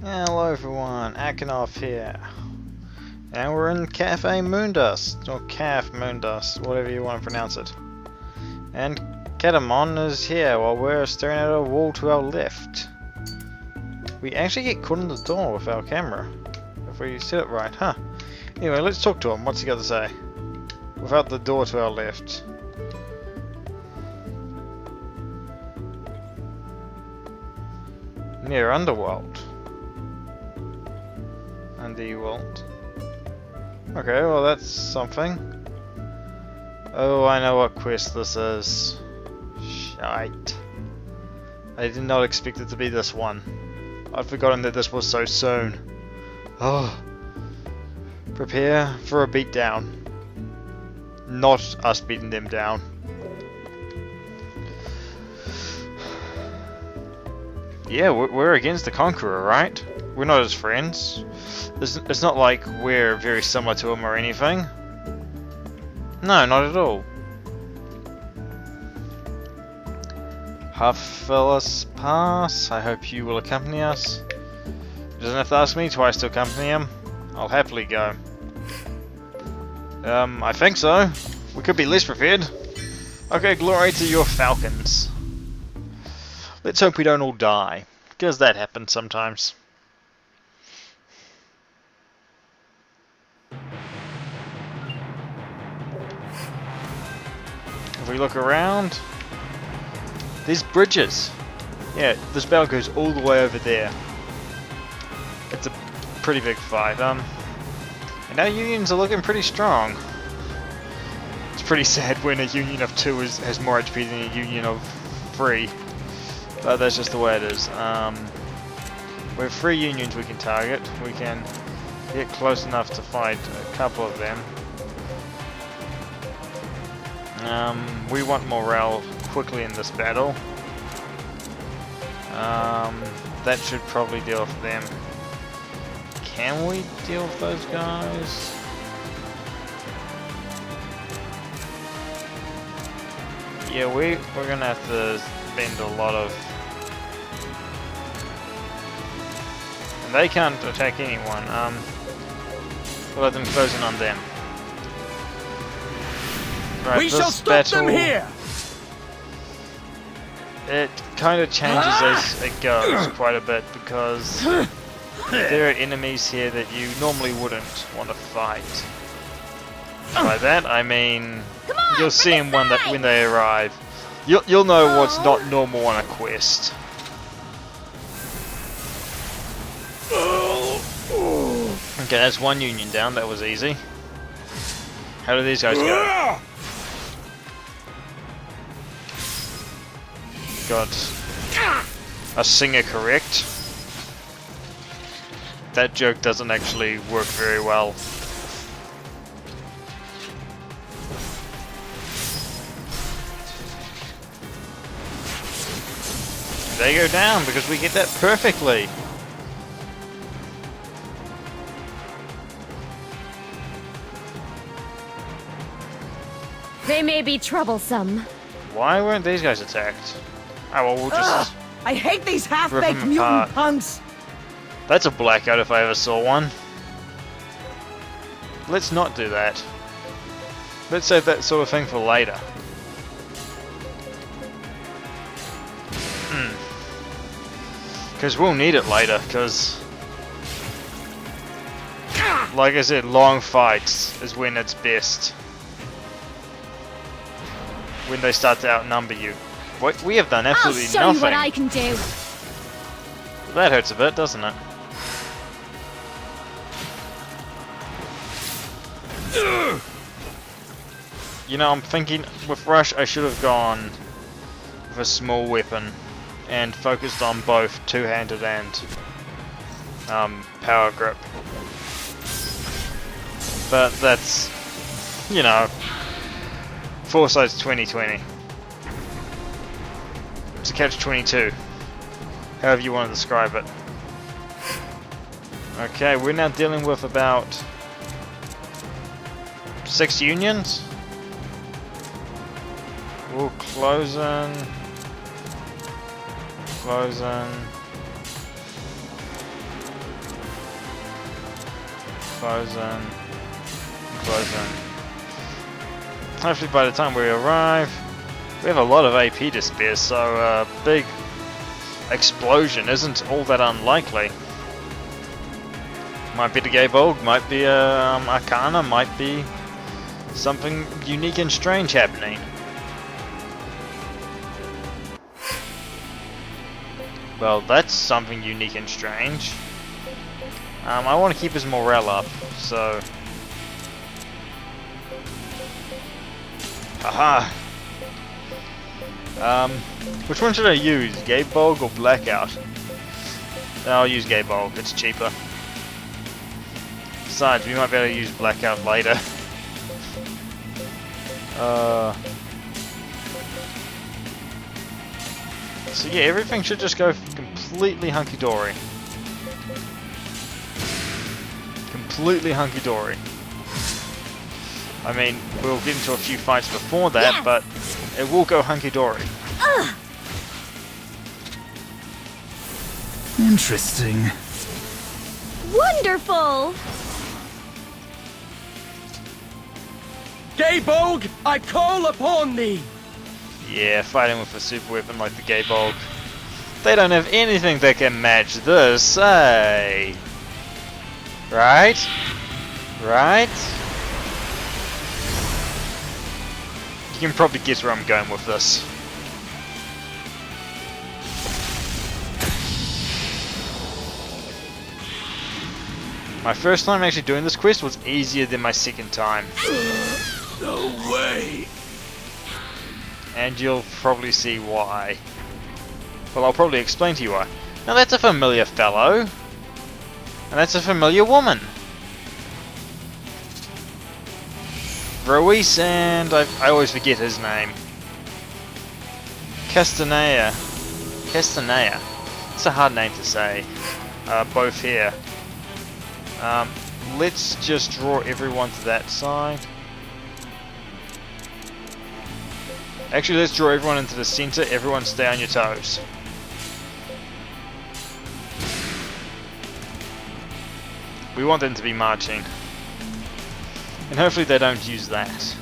Hello everyone, Akinov here. And we're in Cafe Moondust, or Caf Moondust, whatever you want to pronounce it. And Katamon is here while we're staring at a wall to our left. We actually get caught in the door with our camera, if we set it right, huh? Anyway, let's talk to him, what's he got to say? Without the door to our left. Near Underworld. Underworld. Okay, well that's something. Oh, I know what quest this is. Shite. I did not expect it to be this one. I'd forgotten that this was so soon. Oh. Prepare for a beatdown. Not us beating them down. Yeah, we're against the Conqueror, right? We're not his friends. It's not like we're very similar to him or anything. No, not at all. Half-Phyllis Pass, I hope you will accompany us. He doesn't have to ask me twice to accompany him. I'll happily go. I think so. We could be less prepared. Okay, glory to your falcons. Let's hope we don't all die, because that happens sometimes. If we look around, there's bridges. Yeah, this battle goes all the way over there. It's a pretty big fight. And our unions are looking pretty strong. It's pretty sad when a union of 2 has more HP than a union of 3. But that's just the way it is. We have 3 unions we can target. We can get close enough to fight a couple of them. We want morale quickly in this battle. That should probably deal with them. Can we deal with those guys? Yeah, we're gonna have to spend a lot of... And they can't attack anyone. We'll let them close in on them. Right, we shall stop them here! It kind of changes as it goes quite a bit because there are enemies here that you normally wouldn't want to fight. By that I mean you'll see them when they arrive. You'll know what's not normal on a quest. Okay, that's one union down. That was easy. How do these guys go? Got a singer correct. That joke doesn't actually work very well. They go down because we get that perfectly. They may be troublesome. Why weren't these guys attacked? Oh well, we'll just... I hate these half-baked them mutant apart. punks! That's a blackout if I ever saw one. Let's not do that. Let's save that sort of thing for later. Because we'll need it later, because... Like I said, long fights is when it's best. When they start to outnumber you. What? We have done absolutely I'll show nothing. you what I can do. That hurts a bit, doesn't it? You know, I'm thinking with Rush I should have gone with a small weapon and focused on both two-handed and power grip. But that's, you know, Foresight's 2020. It's a catch-22. However you want to describe it. Okay, we're now dealing with about 6 unions. We'll close in. Close in. Close in. Hopefully by the time we arrive, we have a lot of AP to spare, so a big explosion isn't all that unlikely. Might be the Gay Bulg, might be Arcana, might be something unique and strange happening. Well, that's something unique and strange. I want to keep his morale up, so... Aha! Which one should I use? Gay Bulg or Blackout? I'll use Gay Bulg, it's cheaper. Besides, we might be able to use Blackout later. So yeah, everything should just go completely hunky-dory. Completely hunky-dory. I mean, we'll get into a few fights before that, yes! But it will go hunky-dory. Interesting. Wonderful! Gay Bulg, I call upon thee! Yeah, fighting with a super weapon like the Gay Bulg. They don't have anything that can match this, eh? Right? Right? You can probably guess where I'm going with this. My first time actually doing this quest was easier than my second time. No way! And you'll probably see why. Well, I'll probably explain to you why. Now that's a familiar fellow. And that's a familiar woman. Ruiz and... I always forget his name. Castanea. Castanea. It's a hard name to say. Both here. Let's just draw everyone to that side. Actually, let's draw everyone into the center. Everyone stay on your toes. We want them to be marching. And hopefully they don't use that.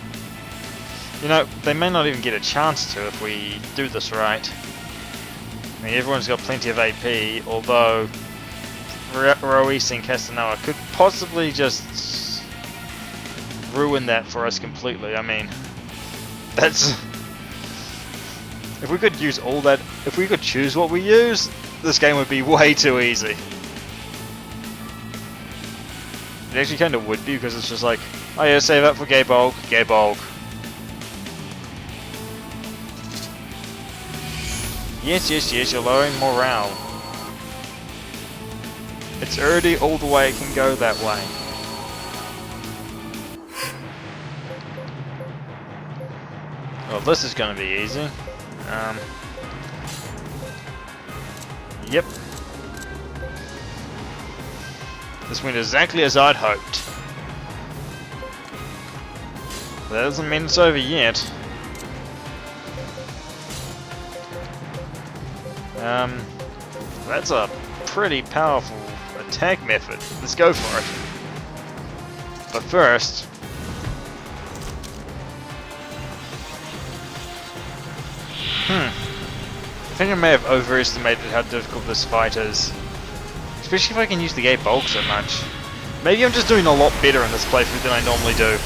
You know, they may not even get a chance to if we do this right. I mean, everyone's got plenty of AP, although Ruiz and Castanova could possibly just ruin that for us completely. I mean, that's... If we could use all that, if we could choose what we use, this game would be way too easy. It actually kind of would be, because it's just like, oh yeah, save up for Gay Bulg, Gay Bulg. Yes, yes, yes, you're lowering morale. It's already all the way it can go that way. Well, this is going to be easy. Yep. This went exactly as I'd hoped. That doesn't mean it's over yet. That's a pretty powerful attack method. Let's go for it. But first... I think I may have overestimated how difficult this fight is. Especially if I can use the Gay Bulg so much. Maybe I'm just doing a lot better in this playthrough than I normally do.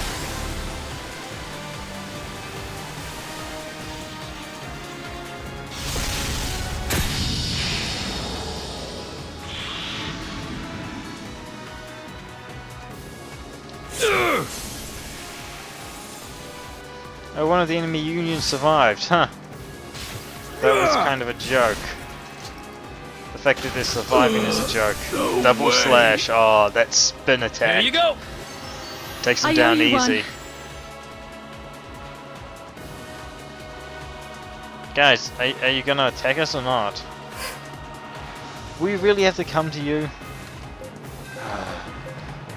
Oh, one of the enemy unions survived, huh? That was kind of a joke. The fact that they're surviving is a joke. No Double way. slash, oh, that spin attack. There you go! Takes them I owe down you easy. one. Guys, are you gonna attack us or not? We really have to come to you?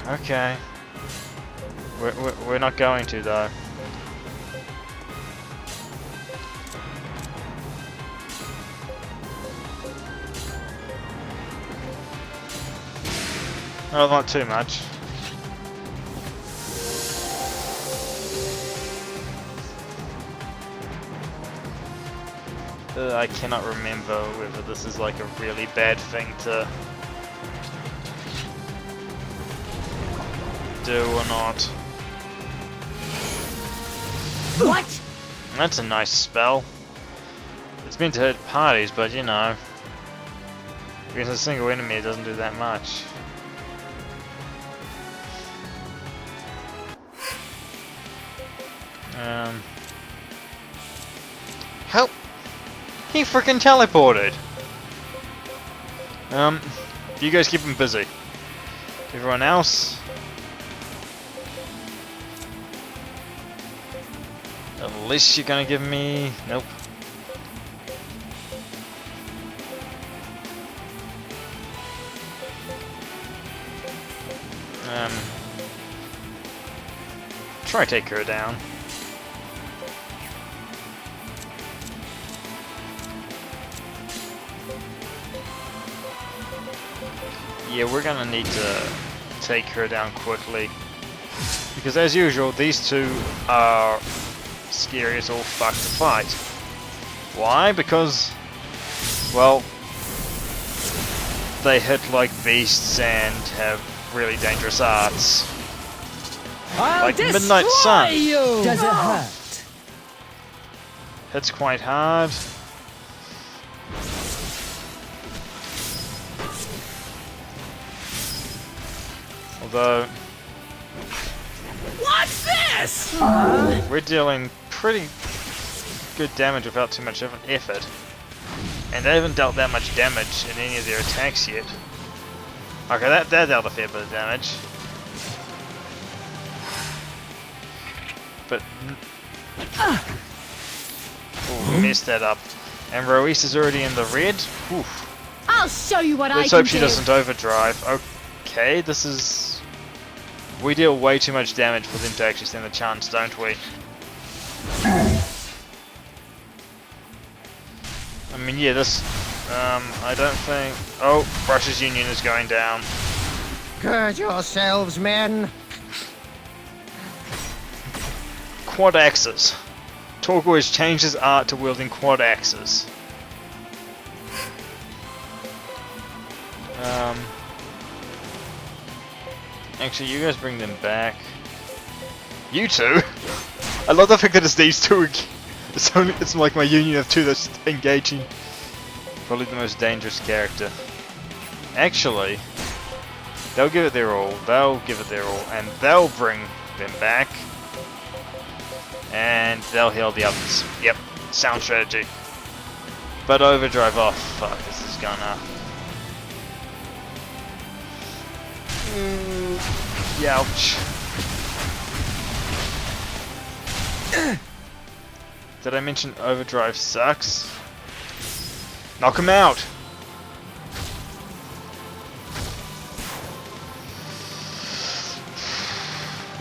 Okay. We're not going to though. Well, not too much. I cannot remember whether this is like a really bad thing to do or not. What? That's a nice spell. It's meant to hurt parties, but you know, against a single enemy it doesn't do that much. Help! He freaking teleported! You guys keep him busy. Everyone else, unless you're gonna give me... Nope. Try to take her down. Yeah, we're gonna need to take her down quickly. Because as usual, these two are scary as all fuck to fight. Why? Because, well, they hit like beasts and have really dangerous arts. I'll Like Midnight Sun. you! Does it hurt? Hits quite hard. Although What's this? we're dealing pretty good damage without too much effort. And they haven't dealt that much damage in any of their attacks yet. Okay, that dealt a fair bit of damage. But... Ooh, messed that up. And Rois is already in the red. Oof. I'll show you what Let's I hope can she do. doesn't overdrive. Okay, this is... We deal way too much damage for them to actually stand a chance, don't we? I mean, yeah, this... I don't think... Oh, Russia's Union is going down. Gird yourselves, men. Quad axes. Torgor has changed his art to wielding quad axes. Actually, you guys bring them back. You two? I love the fact that it's these two. It's like my union of two that's engaging. Probably the most dangerous character. Actually, they'll give it their all. They'll give it their all, and they'll bring them back. And they'll heal the others. Yep, sound strategy. But overdrive off. Fuck, this is gonna... Youch. Did I mention overdrive sucks? Knock him out!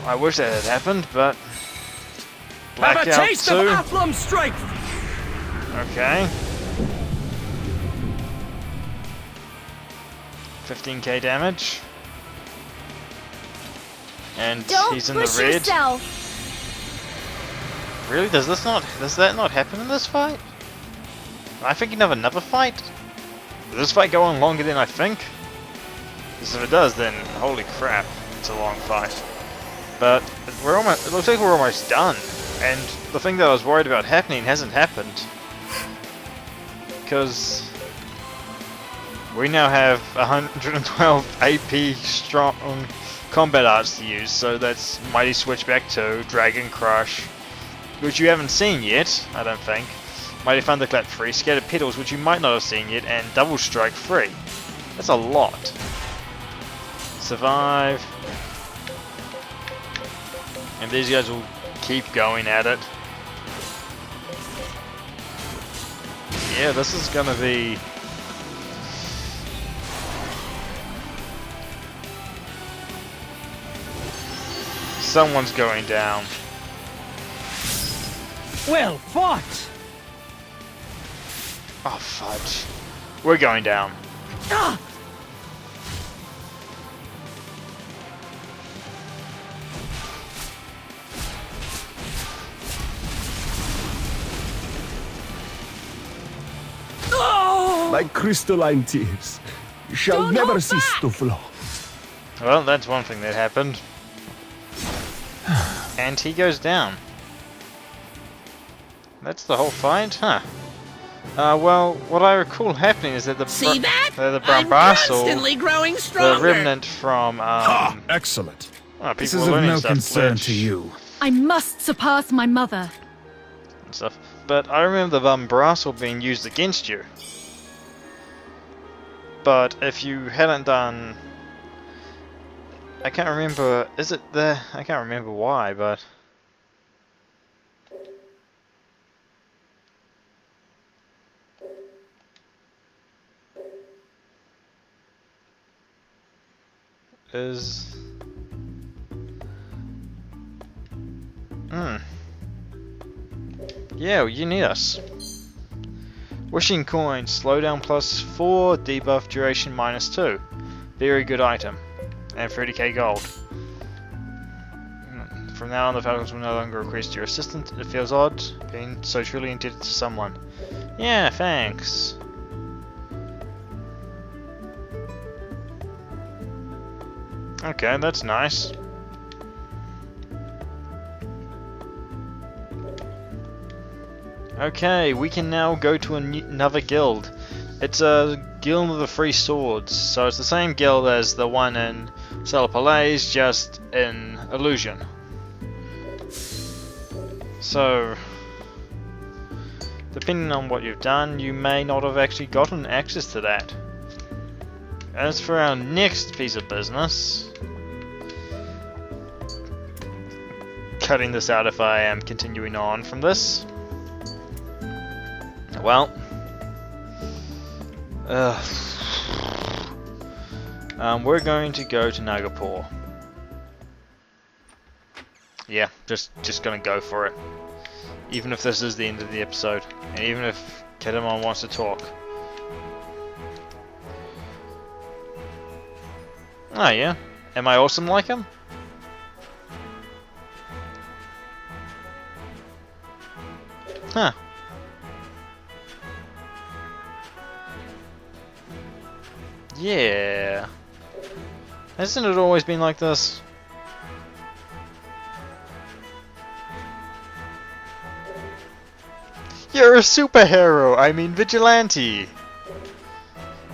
I wish that had happened, but... Have a Blackout taste 2. of Athlum strength! Okay. 15k damage. And Don't he's in the push red. yourself. Really? Does that not happen in this fight? I think you have another fight. Does this fight go on longer than I think? Because if it does, then holy crap, it's a long fight. But we're almost. It looks like we're almost done. And the thing that I was worried about happening hasn't happened. Because we now have 112 AP strong combat arts to use, so that's Mighty Switchback 2, Dragon Crush, which you haven't seen yet, I don't think, Mighty Thunderclap 3, Scattered Petals, which you might not have seen yet, and Double Strike 3. That's a lot. Survive. And these guys will keep going at it. Yeah, this is gonna be... Someone's going down. Well fought. Oh, fudge. We're going down. Ah! My crystalline tears shall Don't never hold cease back. to flow. Well, that's one thing that happened. And he goes down. That's the whole fight, huh? Well, what I recall happening is that the See that? the I'm Brambrassel, constantly growing the stronger. remnant from Excellent. oh, This people is were of learning no stuff, concern which- to you. I must surpass my mother. and stuff. But I remember the Brambrassel being used against you. But if you hadn't done, I can't remember. Is it there? I can't remember why, but. Is yeah, you need us. Wishing coin, slowdown +4, debuff duration -2. Very good item. And 30k gold. From now on, the Falcons will no longer request your assistance. It feels odd being so truly indebted to someone. Yeah, thanks. Okay, that's nice. Okay, we can now go to another guild. It's a guild of the Three Swords, so it's the same guild as the one in Palais, just in Illusion. So, depending on what you've done, you may not have actually gotten access to that. As for our next piece of business, cutting this out if I am continuing on from this. Well, we're going to go to Nagapur. Yeah, just gonna go for it. Even if this is the end of the episode, and even if Kedamon wants to talk. Oh yeah, am I awesome like him? Huh. Yeah. Hasn't it always been like this? You're a superhero, I mean vigilante.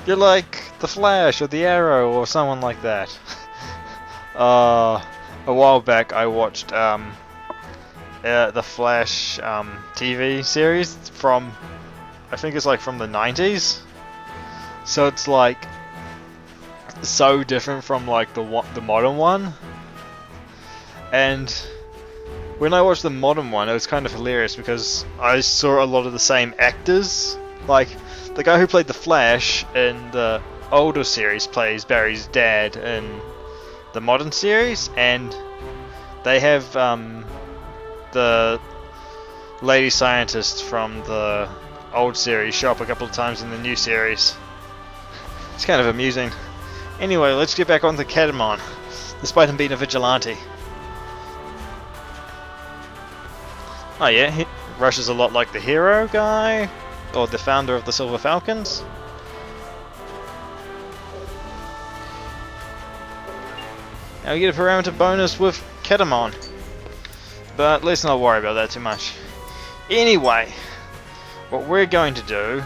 You're like the Flash or the Arrow or someone like that. A while back I watched the Flash TV series from, I think it's like from the 90s. So it's like so different from like the modern one. And when I watched the modern one, it was kind of hilarious because I saw a lot of the same actors. Like the guy who played the Flash in the older series plays Barry's dad in the modern series, and they have the lady scientist from the old series show up a couple of times in the new series. It's kind of amusing. Anyway, let's get back on to Kedamon, despite him being a vigilante. Oh yeah, he rushes a lot like the hero guy, or the founder of the Silver Falcons. Now we get a parameter bonus with Kedamon, but let's not worry about that too much. Anyway, what we're going to do...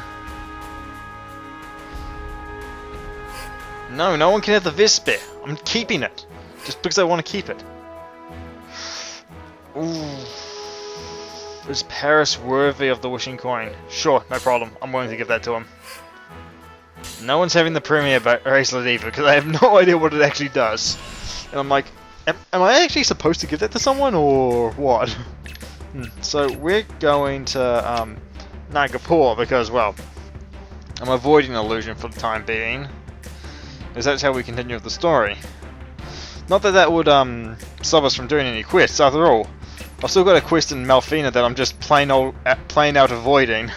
No one can have the Vesper. I'm keeping it, just because I want to keep it. Ooh. Is Paris worthy of the wishing coin? Sure, no problem. I'm willing to give that to him. No one's having the premiere bracelet either, because I have no idea what it actually does. And I'm like, am I actually supposed to give that to someone, or what? So we're going to Nagapur, because, well, I'm avoiding illusion for the time being, because that's how we continue with the story. Not that that would stop us from doing any quests, after all. I've still got a quest in Malfina that I'm just plain out avoiding.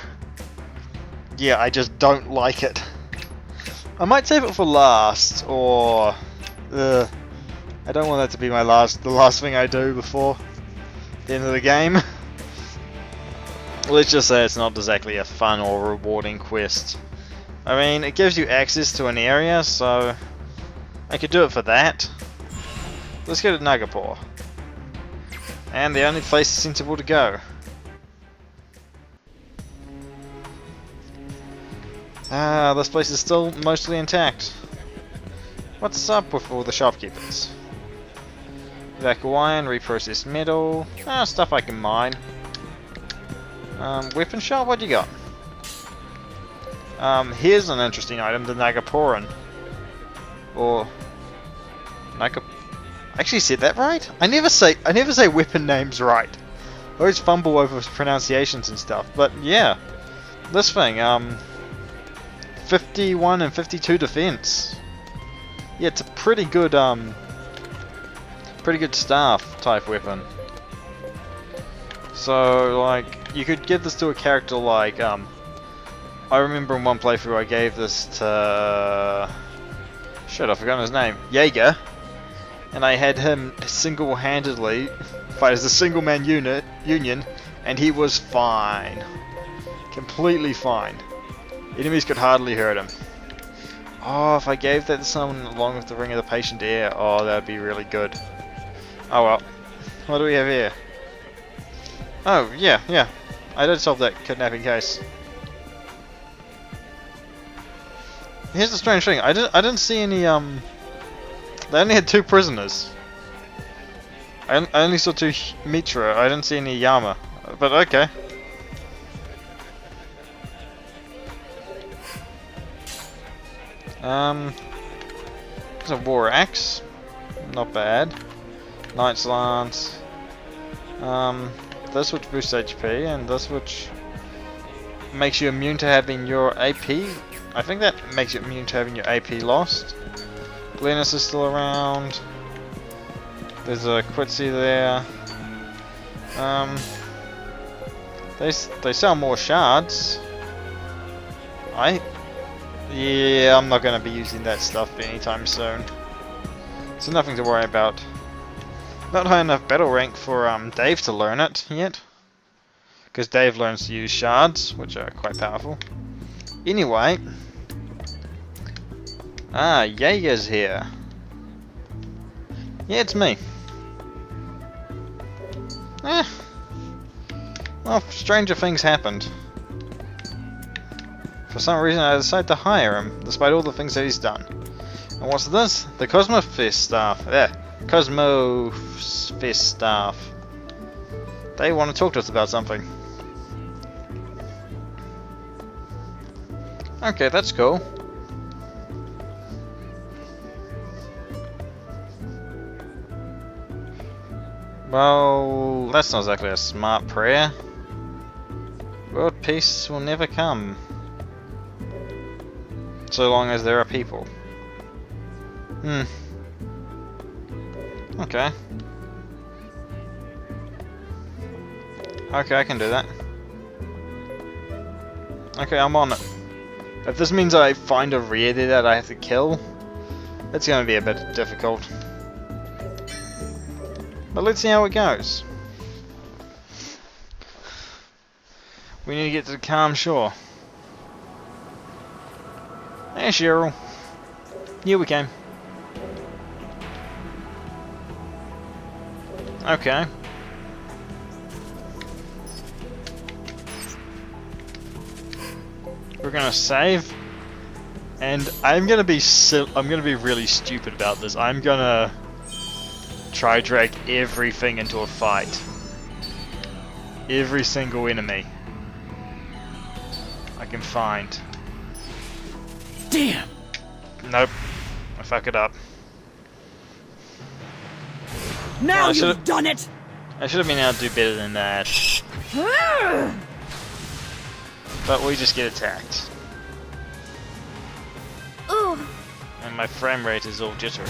Yeah, I just don't like it. I might save it for last, or I don't want that to be the last thing I do before the end of the game. Let's just say it's not exactly a fun or rewarding quest. I mean, it gives you access to an area, so I could do it for that. Let's go to Nagapur. And the only place sensible to go. Ah, this place is still mostly intact. What's up with all the shopkeepers? Evacuation, reprocessed metal, stuff I can mine. Weapon shop, what do you got? Here's an interesting item, the Nagapuran. Or Naga. I actually said that right? I never say weapon names right. I always fumble over pronunciations and stuff. But yeah, this thing, 51 and 52 defense. Yeah, it's a pretty good staff type weapon. So like, you could give this to a character like I remember in one playthrough I gave this to shit, I forgot his name, Jaeger, and I had him single-handedly fight as a single-man union, and he was fine, completely fine. Enemies could hardly hurt him. Oh, if I gave that to someone along with the Ring of the Patient Air, oh, that'd be really good. Oh well. What do we have here? Oh, yeah. I did solve that kidnapping case. Here's the strange thing. I didn't see any, they only had 2 prisoners. I only saw 2 Mitra. I didn't see any Yama. But okay. There's a war axe. Not bad. Knight's lance. This which boosts HP, and this which makes you immune to having your AP. I think that makes you immune to having your AP lost. Glennis is still around. There's a Quitzy there. They sell more shards. Yeah, I'm not going to be using that stuff anytime soon. So nothing to worry about. Not high enough battle rank for Dave to learn it yet. Because Dave learns to use shards, which are quite powerful. Anyway. Jaeger's here. Yeah, it's me. Well, stranger things happened. For some reason I decided to hire him, despite all the things that he's done. And what's this? The Cosmofist staff. Yeah, Cosmofist staff. They want to talk to us about something. Okay, that's cool. Well, that's not exactly a smart prayer. World peace will never come. So long as there are people. Okay. Okay, I can do that. Okay, I'm on it. If this means I find a rarity that I have to kill, it's going to be a bit difficult. But let's see how it goes. We need to get to the calm shore. Hey Cheryl. Here we came. Okay. We're gonna save, and I'm gonna be really stupid about this. I'm gonna try drag everything into a fight. Every single enemy I can find. Damn! Nope. I fuck it up. Now I you've should've- done it! I should have been able to do better than that. But we just get attacked. Ooh. And my frame rate is all jittery.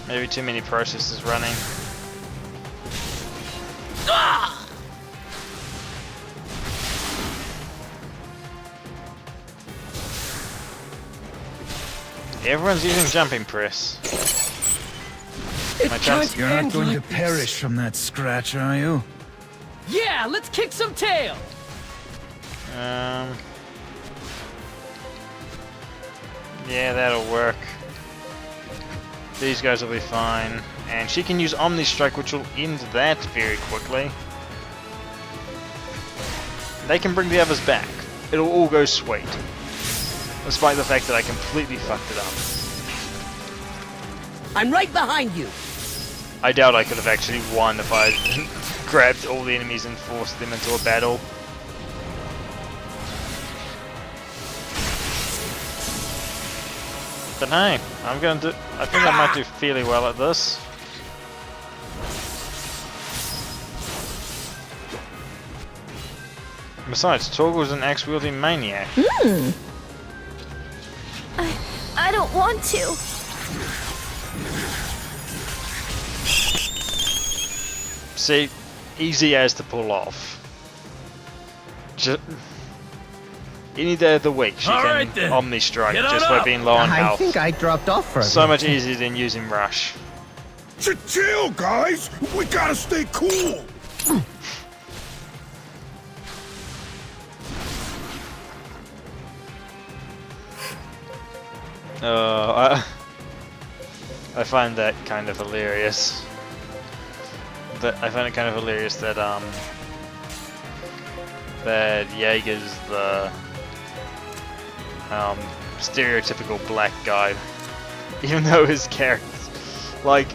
Maybe too many processes running. Everyone's using jumping press. My chance. You're not going to perish from that scratch, are you? Yeah, let's kick some tail. Yeah, that'll work. These guys will be fine. And she can use Omni Strike, which will end that very quickly. They can bring the others back. It'll all go sweet. Despite the fact that I completely fucked it up. I'm right behind you. I doubt I could have actually won if I grabbed all the enemies and forced them into a battle. But hey, I think I might do fairly well at this. Besides, Torgal's an axe-wielding maniac. I don't want to. See, easy as to pull off. Any day of the week she All can right, then. Omni Strike Get on just by up. being low on I health. think I dropped off for a So bit. much easier than using Rush. Chill, guys. We gotta stay cool. I find that kind of hilarious. I find it kind of hilarious that that Jaeger's the stereotypical black guy, even though his character, like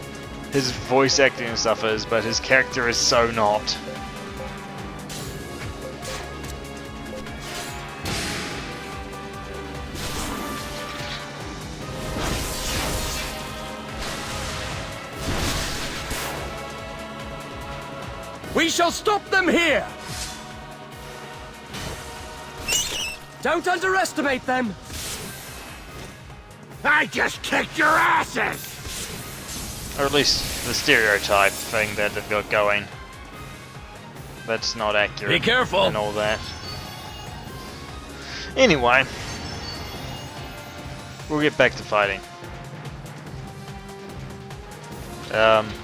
his voice acting and stuff is, but his character is so not. We shall stop them here. Don't underestimate them. I just kicked your asses. Or at least the stereotype thing that they've got going. That's not accurate. Be careful. And all that. Anyway. We'll get back to fighting.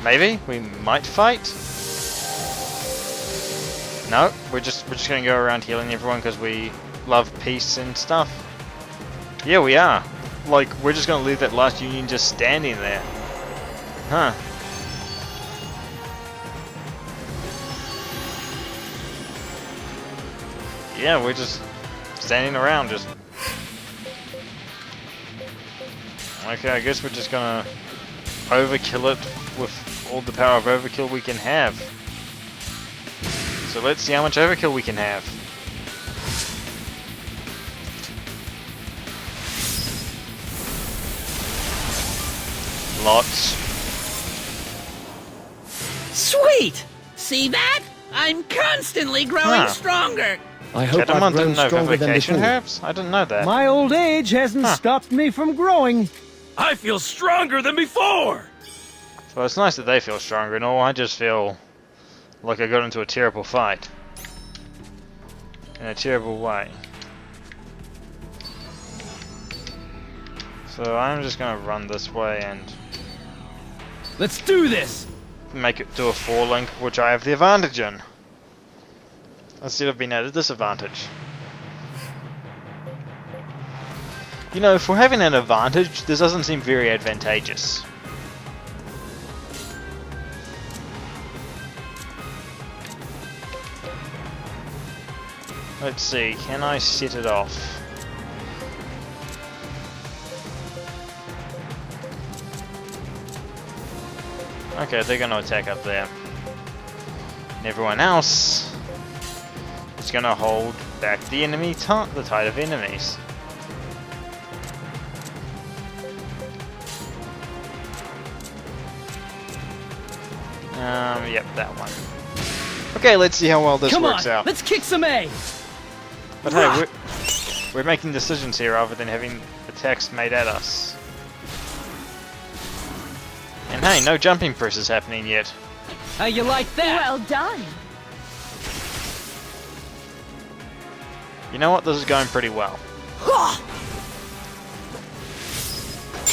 Maybe? We might fight? No, we're just gonna go around healing everyone because we love peace and stuff. Yeah, we are. Like, we're just gonna leave that last union just standing there. Huh. Yeah, we're just standing around, just... Okay, I guess we're just gonna overkill it with all the power of overkill we can have. So let's see how much overkill we can have. Lots. Sweet! See that? I'm constantly growing stronger. I hope I've Catamon grown didn't know stronger than vivification before. herbs? I didn't know that. My old age hasn't stopped me from growing. I feel stronger than before. So it's nice that they feel stronger and all. I just feel like I got into a terrible fight. In a terrible way. So I'm just gonna run this way and Let's do this. make it do a 4-link, which I have the advantage in. Instead of being at a disadvantage. You know, for having an advantage, this doesn't seem very advantageous. Let's see, can I set it off? Okay, they're gonna attack up there. And everyone else is gonna hold back the enemy the tide of enemies. Yep, that one. Okay, let's see how well this Come works on, out. let's kick some A. But hey, we're making decisions here rather than having attacks made at us. And hey, no jumping presses happening yet. How you like that? Well done. You know what? This is going pretty well.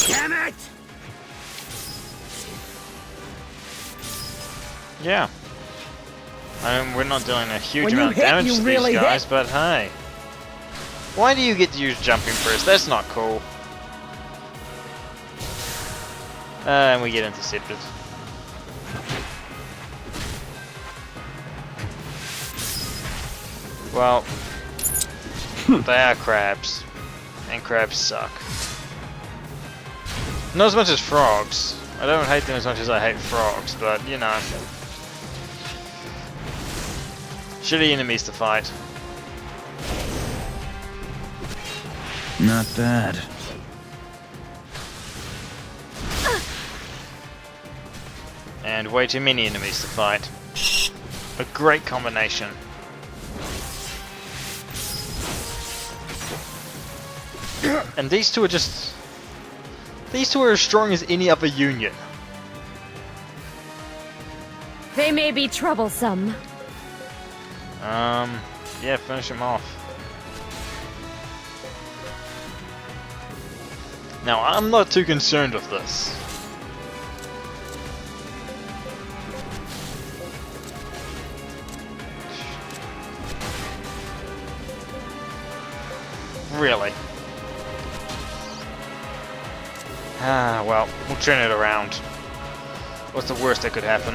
Damn it! Yeah. We're not doing a huge When you amount of hit, damage you to really these guys, hit. but hey. Why do you get to use jumping press? That's not cool. And we get intercepted. Well, they are crabs, and crabs suck. Not as much as frogs. I don't hate them as much as I hate frogs, but you know. Shitty enemies to fight. Not bad. And way too many enemies to fight. A great combination. And these two are just... These two are as strong as any other union. They may be troublesome. Yeah, finish him off. Now, I'm not too concerned with this. Really? Ah, well, we'll turn it around. What's the worst that could happen?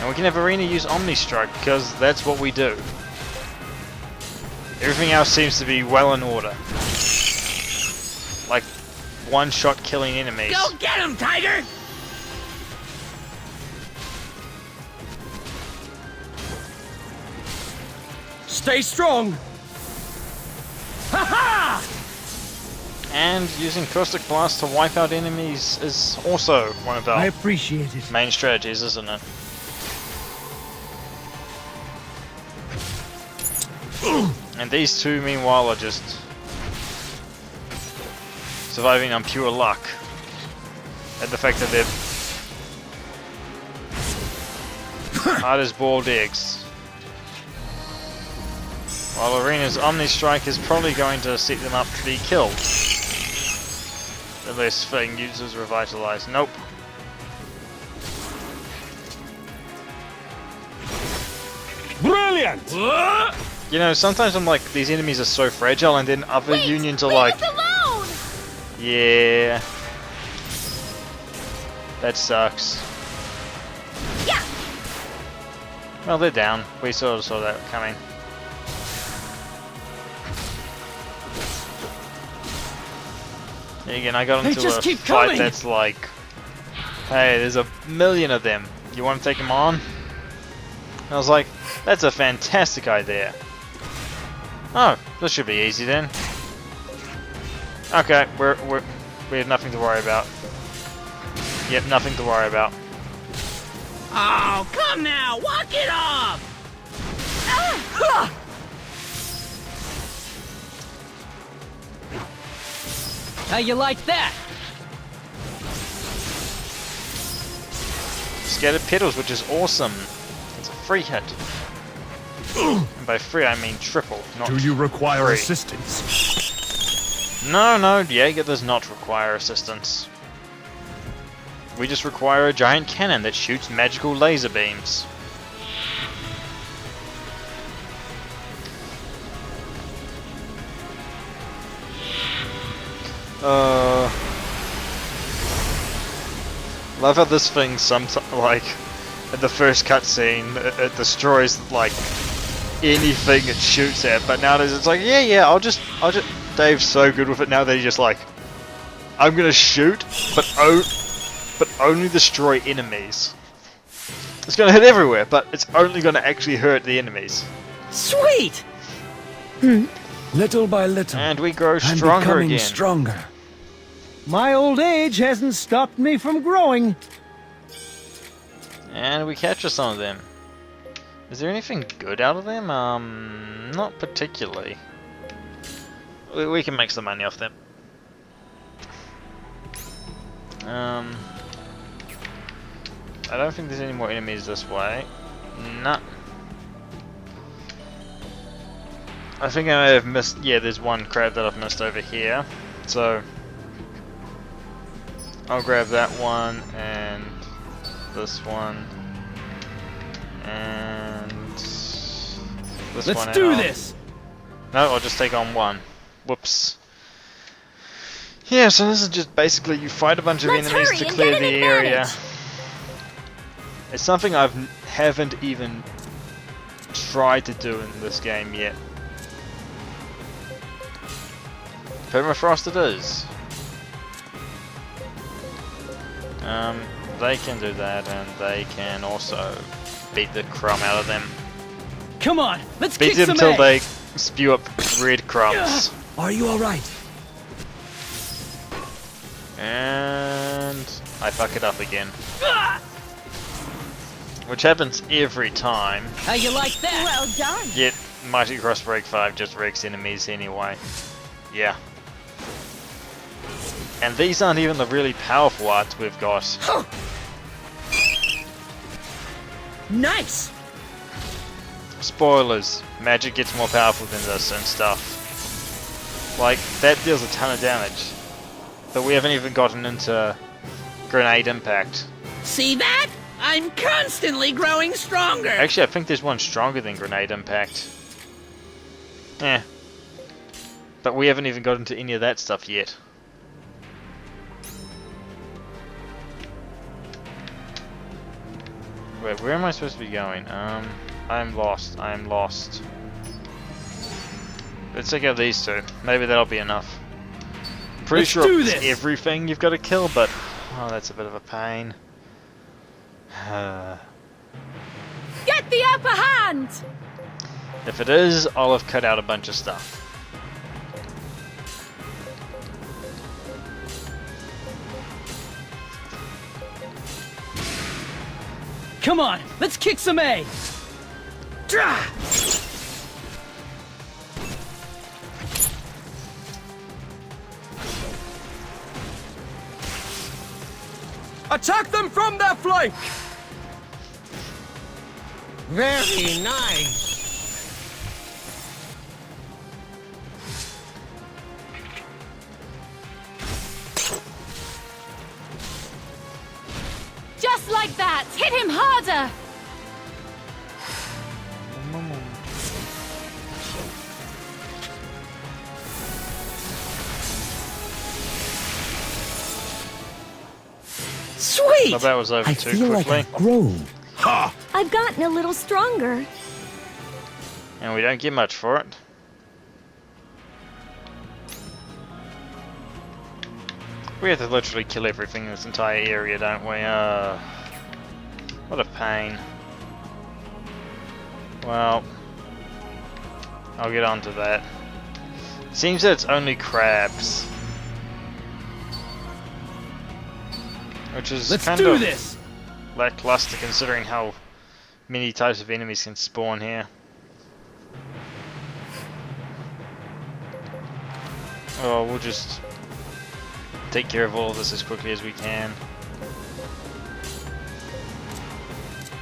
And we can have Arena use Omni Strike, because that's what we do. Everything else seems to be well in order. Like, one-shot killing enemies. Go get him, Tiger! Stay strong. Ha ha! And using Caustic Blast to wipe out enemies is also one of I our appreciate it. main strategies, isn't it? And these two, meanwhile, are just surviving on pure luck. And the fact that they're hard as boiled eggs. While Arena's Omni Strike is probably going to set them up to be killed. Unless Fang uses Revitalize. Nope. Brilliant! You know, sometimes I'm like, these enemies are so fragile, and then other unions are like, Leave us alone! yeah, that sucks. Yeah. Well, they're down. We sort of saw that coming. Again, I got They into just a keep fight coming. that's like, hey, there's a million of them. You want to take them on? And I was like, that's a fantastic idea. Oh, this should be easy then. Okay, we have nothing to worry about. Yep, nothing to worry about. Oh, come now, walk it off! How you like that? Scattered petals, which is awesome. It's a free hit. And by free, I mean triple, not Do you require free. assistance? No, Jaeger does not require assistance. We just require a giant cannon that shoots magical laser beams. Love how this thing sometimes, like, at the first cutscene, it destroys, like, anything it shoots at, but nowadays it's like, yeah, I'll just, Dave's so good with it now that he's just like, I'm gonna shoot, but only destroy enemies. It's gonna hit everywhere, but it's only gonna actually hurt the enemies. Sweet! Little by little. And we grow I'm stronger becoming again. stronger. My old age hasn't stopped me from growing. And we capture some of them. Is there anything good out of them? Not particularly. We can make some money off them. I don't think there's any more enemies this way. Nah. I think I may have missed... Yeah, there's one crab that I've missed over here. So... I'll grab that one and this one. And this Let's one do out. this! No, I'll just take on one. Whoops. Yeah, so this is just basically you fight a bunch of Let's enemies hurry to and clear get the an area. advantage. It's something haven't even tried to do in this game yet. Permafrost it is. They can do that, and they can also beat the crumb out of them. Come on, let's Beat kick them some until they egg. spew up red crumbs. Are you alright? And I fuck it up again. Which happens every time. How you like that? Well done. Yet Mighty Cross Break 5 just wrecks enemies anyway. Yeah. And these aren't even the really powerful arts we've got. Nice! Spoilers. Magic gets more powerful than this and stuff. Like, that deals a ton of damage. But we haven't even gotten into Grenade Impact. See that? I'm constantly growing stronger. Actually, I think there's one stronger than Grenade Impact. Eh. But we haven't even got into any of that stuff yet. Wait, where am I supposed to be going? I'm lost. I'm lost. Let's take out these two. Maybe that'll be enough. Pretty Let's sure do it's this. everything you've got to kill, but oh, that's a bit of a pain. Get the upper hand! If it is, I'll have cut out a bunch of stuff. Come on, let's kick some egg. Drah! Attack them from their flank! Very nice. Just like that! Hit him harder! Sweet! So that was over I too feel quickly. like I've grown. Ha! I've gotten a little stronger. And we don't get much for it. We have to literally kill everything in this entire area, don't we? What a pain. Well, I'll get on to that. Seems that it's only crabs. Which is Let's kind do of this! lackluster considering how many types of enemies can spawn here. Oh, we'll just take care of all of this as quickly as we can.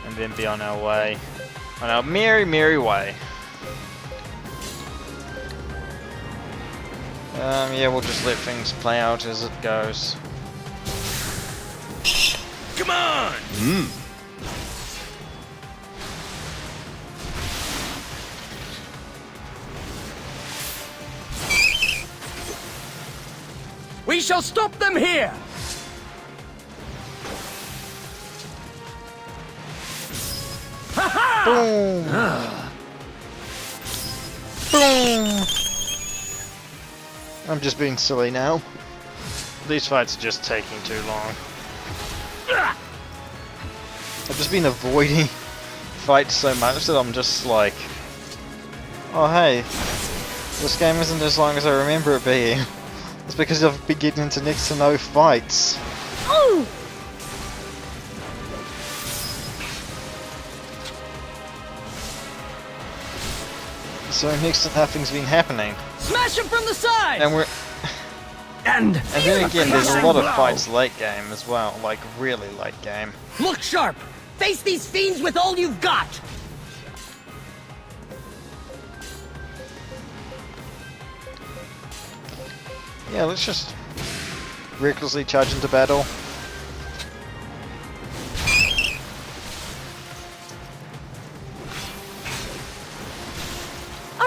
And then be on our way. On our merry, merry way. Yeah, we'll just let things play out as it goes. Come on! We shall stop them here! Boom! Boom! I'm just being silly now. These fights are just taking too long. I've just been avoiding fights so much that I'm just like, oh hey, this game isn't as long as I remember it being. It's because I've been getting into next to no fights. Ooh! So next to nothing's been happening. Smash them from the side! And we're And then again there's a crushing lot of blow. fights late game as well, like really late game. Look sharp. Face these fiends with all you've got. Yeah, let's just recklessly charge into battle.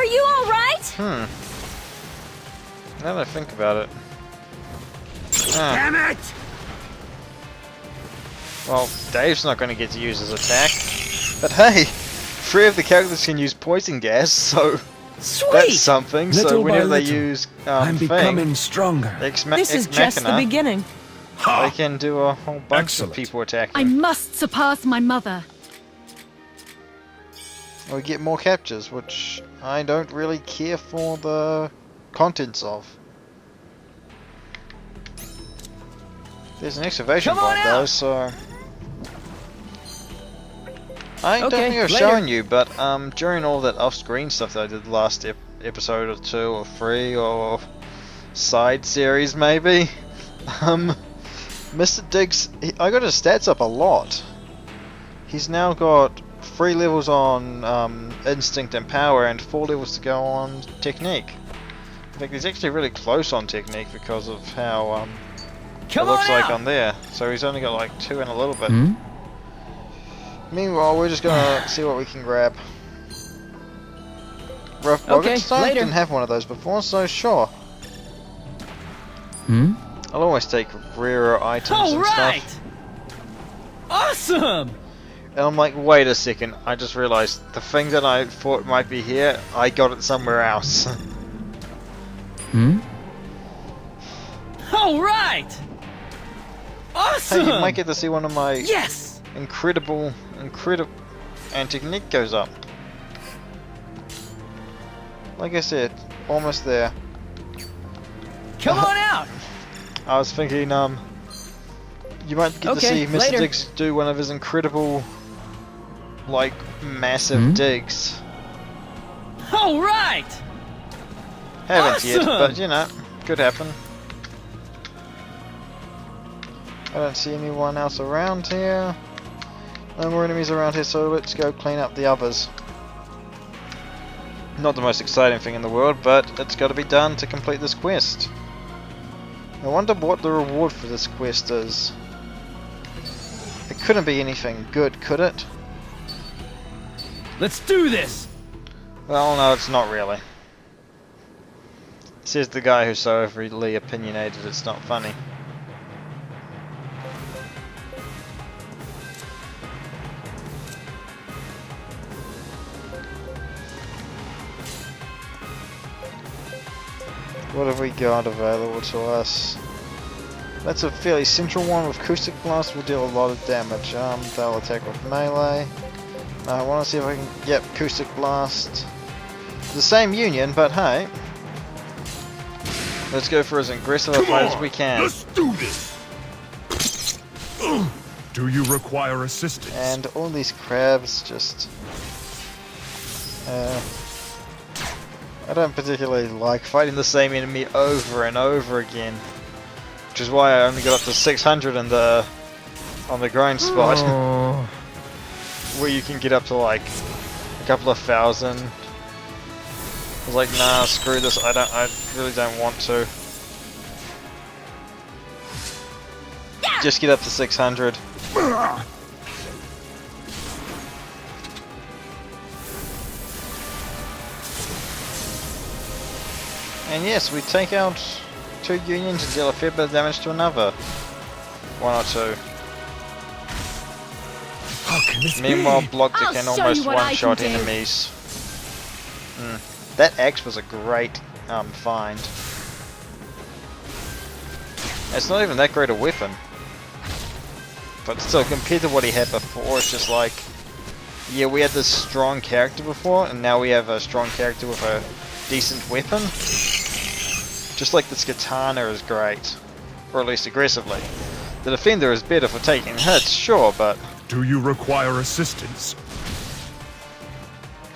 Are you alright? Now that I think about it. Ah, Damn it! well, Dave's not going to get to use his attack. But hey, 3 of the characters can use poison gas, so Sweet! that's something. So Little by whenever they little, use I'm Thing, becoming stronger. This is just the beginning. They can do a whole bunch Excellent. of people attacking. I must surpass my mother. Or get more captures, which I don't really care for the contents of. There's an excavation Come on point though, out! so I don't Okay, think I've later. shown you, but during all that off-screen stuff that I did last episode or 2 or 3 or side series maybe, Mr. Diggs, I got his stats up a lot. He's now got 3 levels on instinct and power and 4 levels to go on technique. In fact, he's actually really close on technique because of how it Come looks on like out! on there. So he's only got like 2 and a little bit. Meanwhile, we're just gonna see what we can grab. Rough Okay, Boggart Stone? later. Didn't have one of those before, so sure. I'll always take rarer items All and right! stuff. Awesome! And I'm like, wait a second, I just realized the thing that I thought might be here, I got it somewhere else. All right! Hey, Awesome! you might get to see one of my Yes! incredible, and technique goes up. Like I said, almost there. Come on out! I was thinking, you might get to Okay, see Mr. later. Diggs do one of his incredible, like, massive digs. All right! Haven't yet, Awesome! but you know, could happen. I don't see anyone else around here. No more enemies around here, so let's go clean up the others. Not the most exciting thing in the world, but it's got to be done to complete this quest. I wonder what the reward for this quest is. It couldn't be anything good, could it? Let's do this! Well, no, it's not really. Says the guy who's so overly opinionated it's not funny. What have we got available to us? That's a fairly central one with Acoustic Blast, will deal a lot of damage. They'll attack with melee. I want to see if I can... Yep, Acoustic Blast. The same union, but hey. Let's go for as aggressive a Come fight on, as we can. let's do this. Do you require assistance? And all these crabs just... I don't particularly like fighting the same enemy over and over again. Which is why I only got up to 600 in the... on the grind spot. Where you can get up to like a couple of thousand. I was like, nah, screw this. I really don't want to. Just get up to 600. And yes, we take out 2 unions and deal a fair bit of damage to another. 1 or 2. How can this Meanwhile, be? Blocked I'll can show almost you what I one-shot can do. enemies. That axe was a great find. It's not even that great a weapon. But still, compared to what he had before, it's just like... Yeah, we had this strong character before, and now we have a strong character with a decent weapon. Just like this katana is great. Or at least aggressively. The defender is better for taking hits, sure, but... Do you require assistance?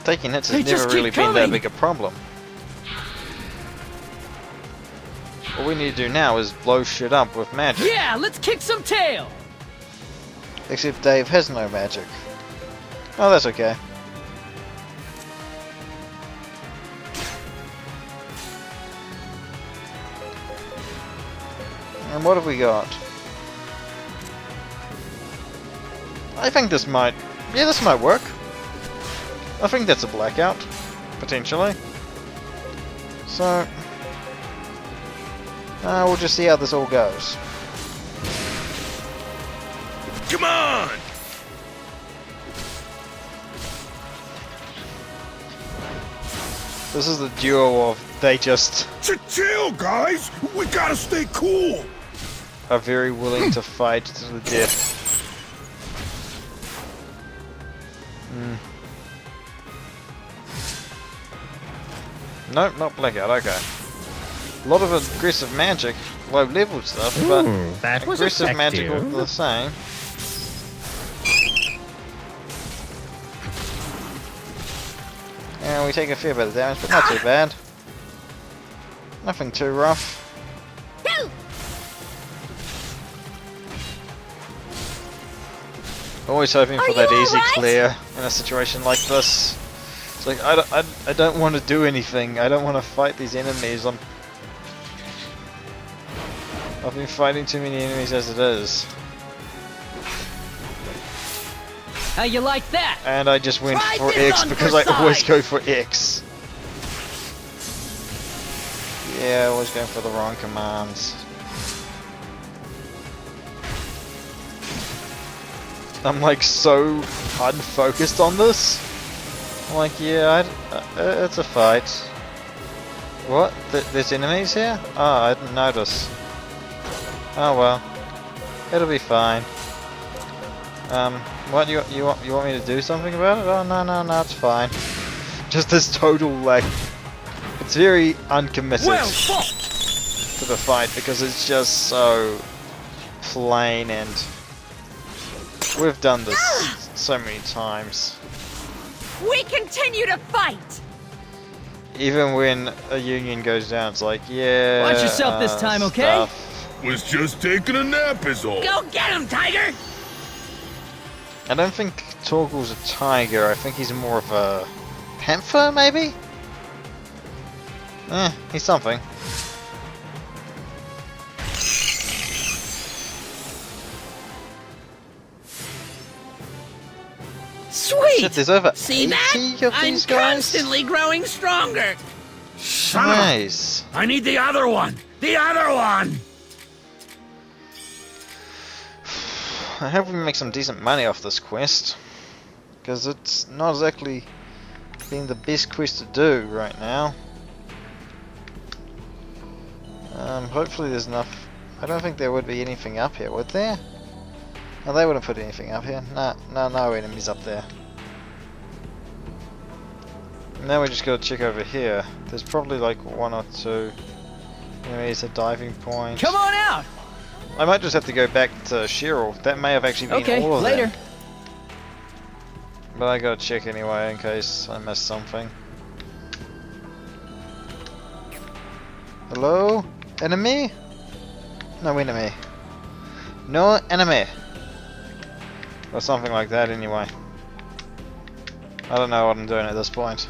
Taking hits They has never just really keep been that coming. big a problem. What we need to do now is blow shit up with magic. Yeah, let's kick some tail! Except Dave has no magic. Oh, that's okay. And what have we got? I think this might... Yeah, this might work. I think that's a blackout. Potentially. So, we'll just see how this all goes. Come on! This is the duo of they just Chill, guys! We gotta stay cool! are very willing to fight to the death. Nope, not blackout, okay. A lot of aggressive magic, low level stuff, but that was aggressive magic all effective. the same. And we take a fair bit of damage, but not too bad. Nothing too rough. Always hoping for that easy clear in a situation like this. It's like, I don't want to do anything. I don't want to fight these enemies. I've been fighting too many enemies as it is. How you like that? And I just went Try for this X on because for I always size. go for X. Yeah, always going for the wrong commands. I'm like so unfocused on this. I'm like, yeah, it's a fight. What? There's enemies here? Oh, I didn't notice. Oh well, it'll be fine. What you want me to do something about it? Oh no, it's fine. Just this total like, it's very uncommitted to the fight because it's just so plain, and we've done this so many times. We continue to fight! Even when a union goes down, it's like, yeah. Watch yourself this time, okay? stuff. Was just taking a nap is all. Go get him, Tiger! I don't think Torgal's a tiger. I think he's more of a panther, maybe? He's something. Sweet! Shit, there's over See 80 that? of I'm these guys? constantly growing stronger. Nice. I need the other one! The other one! I hope we make some decent money off this quest, because it's not exactly been the best quest to do right now. Hopefully there's enough. I don't think there would be anything up here, would there? No, they wouldn't put anything up here. No enemies up there. Now we just gotta check over here. There's probably like one or two enemies at diving point. Come on out! I might just have to go back to Cheryl. That may have actually been Okay, all of later. them. But I gotta check anyway in case I missed something. Hello? Enemy? No enemy. No enemy. Or something like that anyway. I don't know what I'm doing at this point.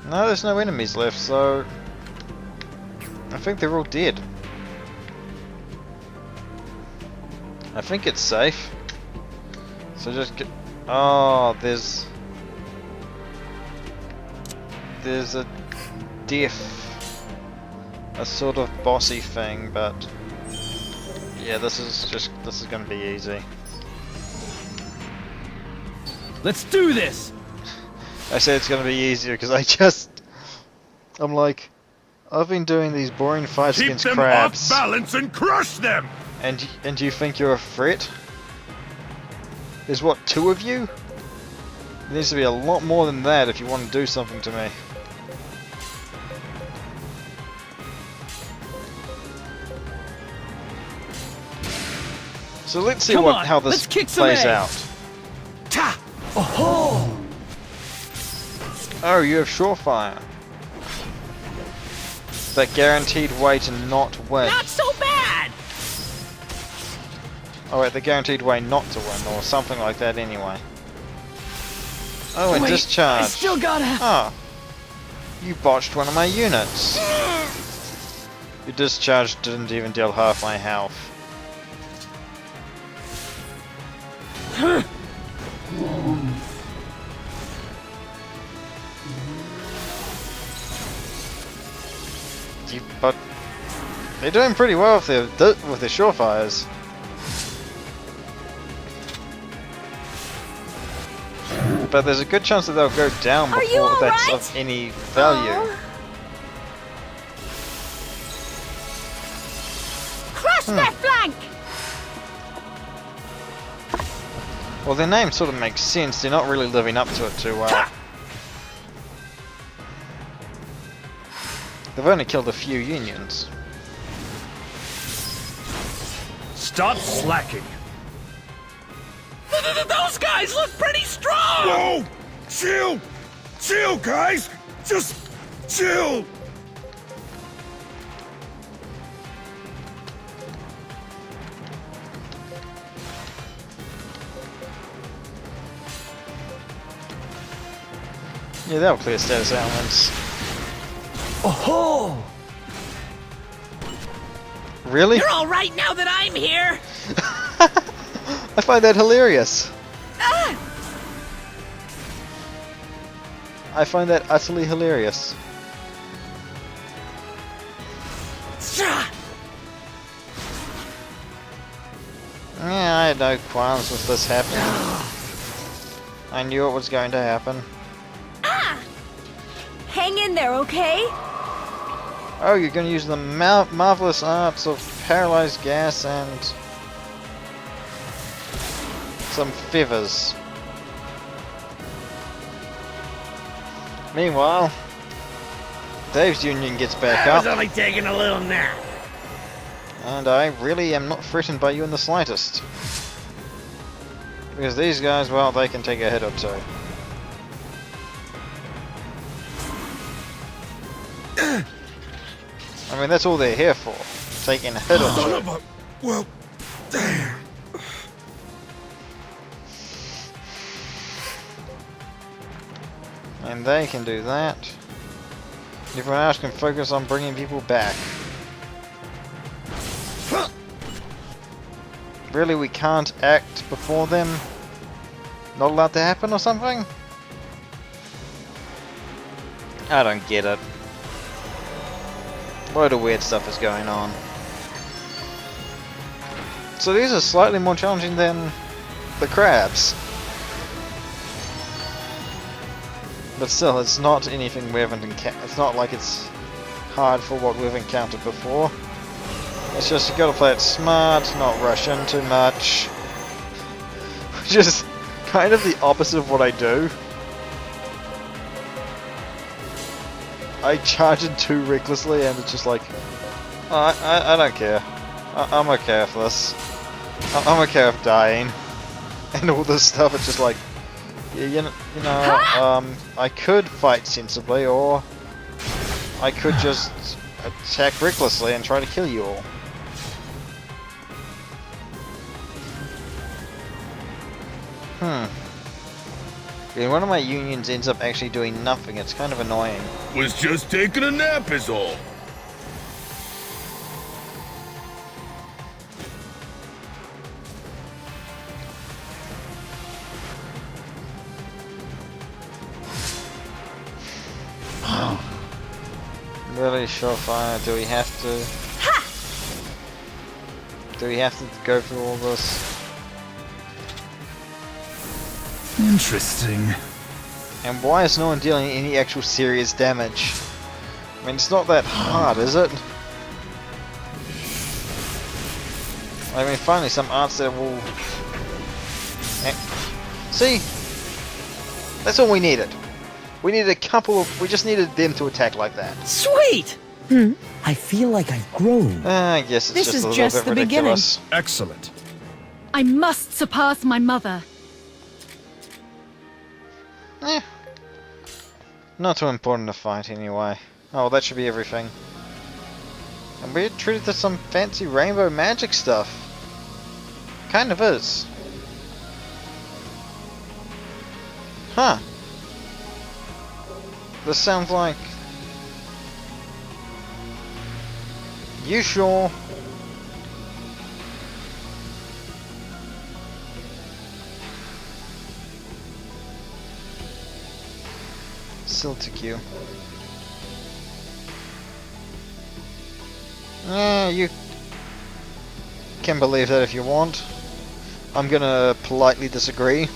No, there's no enemies left, so I think they're all dead. I think it's safe. So just get. Oh, there's a death, a sort of bossy thing, but yeah, this is gonna be easy. Let's do this! I say it's gonna be easier because I'm like, I've been doing these boring fights Keep against them crabs, off balance and crush them! and you think you're a threat? There's what, 2 of you? There needs to be a lot more than that if you want to do something to me. So let's see Come on, how let's this kick some plays ass. out. Ta! Oh! Oh, you have Surefire. That guaranteed way to not win. Not so bad! Oh wait, the guaranteed way not to win, or something like that anyway. Oh, and Wait, discharge. I still gotta... Oh. You botched one of my units. Your discharge didn't even deal half my health. But they're doing pretty well with their surefires. But there's a good chance that they'll go down Are you before all that's right? of any value. Oh. Crush their flank! Well, their name sort of makes sense. They're not really living up to it too well. They've only killed a few unions. Stop slacking. Those guys look pretty strong! Whoa! Chill! Chill, guys! Just chill! Yeah, that'll clear status elements. Oh! Really? You're all right now that I'm here. I find that hilarious. Ah! I find that utterly hilarious. Yeah, I had no qualms with this happening. I knew it was going to happen. Hang in there, okay? Oh, you're going to use the marvelous arts of paralyzed gas and some feathers. Meanwhile, Dave's union gets back I was up, only taking a little nap. and I really am not threatened by you in the slightest. Because these guys, well, they can take a hit or two. I mean, that's all they're here for. Taking a hit or Son two. of a... Well, damn. And they can do that. Everyone else can focus on bringing people back. Really, we can't act before them? Not allowed to happen or something? I don't get it. Load of weird stuff is going on. So these are slightly more challenging than the crabs. But still, it's not anything we haven't encountered. It's not like it's hard for what we've encountered before. It's just you gotta play it smart, not rush in too much. Which is kind of the opposite of what I do. I charge in too recklessly and it's just like, oh, I don't care. I'm okay with this. I'm okay with dying. And all this stuff, it's just like, yeah, you know, I could fight sensibly, or I could just attack recklessly and try to kill you all. And one of my unions ends up actually doing nothing. It's kind of annoying. Was just taking a nap is all. Really, surefire. Do we have to? Do we have to go through all this? Interesting. And why is no one dealing any actual serious damage? I mean, it's not that hard, is it? I mean, finally, some arts that will... See? That's all we needed. We needed a couple of... We just needed them to attack like that. Sweet! I feel like I've grown. I guess it's This just is a little just bit the beginning. ridiculous. Excellent. I must surpass my mother. Eh. Not too important to fight anyway. Oh, well, that should be everything. And we're treated to some fancy rainbow magic stuff. Kind of is. Huh. This sounds like... You sure? Siltic you. You can believe that if you want. I'm gonna politely disagree.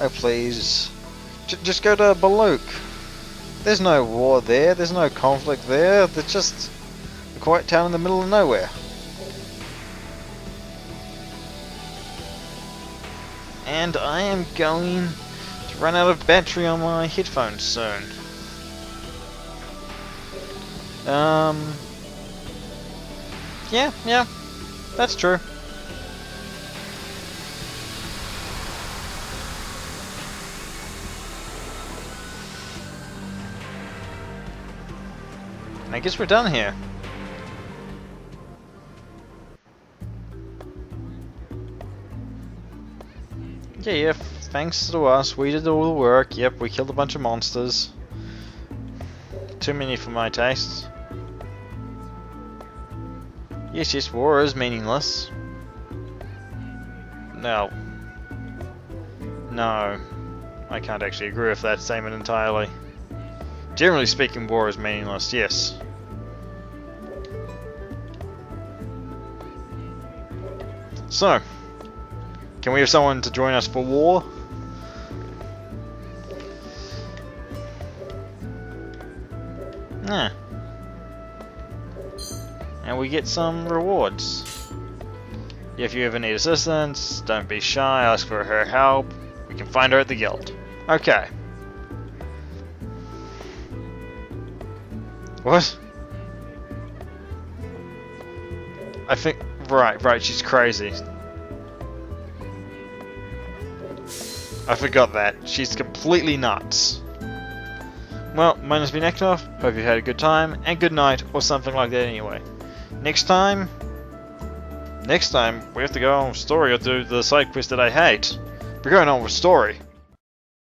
Oh please. Just go to Baluk. There's no war there, there's no conflict there, there's just a quiet town in the middle of nowhere. And I am going to run out of battery on my headphones soon. Yeah, that's true. And I guess we're done here. Yeah, thanks to us, we did all the work. Yep, we killed a bunch of monsters. Too many for my tastes. Yes, war is meaningless. No, I can't actually agree with that statement entirely. Generally speaking, war is meaningless, yes. So, can we have someone to join us for war? Yeah. And we get some rewards. If you ever need assistance, don't be shy, ask for her help. We can find her at the guild. Okay. What? I think... Right, she's crazy. I forgot that. She's completely nuts. Well, mine has been Ektoff. Hope you had a good time, and good night, or something like that anyway. Next time, we have to go on with story or do the side quest that I hate. We're going on with story.